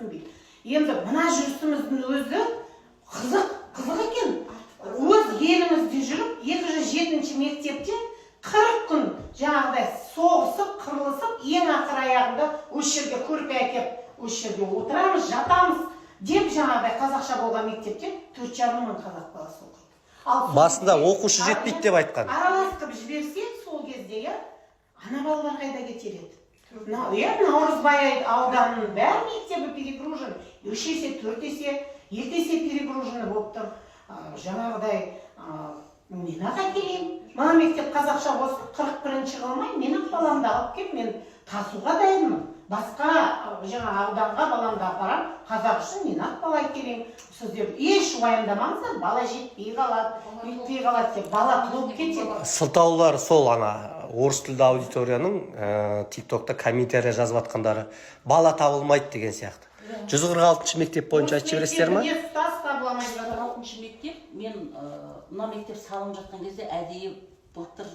түсінбейді. Енді мына жүрісіміздің өзі қызық екен. Өз елімізде жүріп, 207-ші мектепте 40 күн жаңағыдай соғысып, қырылысып, ең ақыр аяғында осы жерге көрпе әкеп, осы жерге отырамыз, жатамыз деп жаңағыдай қазақша болған мектепте 4,5 мың қазақ баласы оқиды. Басында оқушы жетпейді деп айтқан. Араластырып жіберсе сол кезде, ана балалар қайда кетер еді? Наурызбай ауданының бәрі мектебі перегружен, 3 есе, 4 есе, 2 есе перегружені болып тұр. Жаңағыдай, мен аға келейін. Мына мектеп қазақша осы 41-ші қылмай, мен баламды алып кеп, мен тасуға дайынмын. Басқа жаңа ауданға баламды апарам, қазақ үшін мен бала келейін. Сіздер еш уайымдамаңыздар, бала жетпей қалады, өйтпей қалады деп, бала туылып кетеді. Сылтаулар сол орыс тілді аудиторияның тиктокта комментария жазып атқандары бала табылмайды деген сияқты. 146-ші мектеп бойынша айтып жібересіздер ма? 146-ші мектеп, мен мына мектеп салынып жатқан кезде әдейі былтыр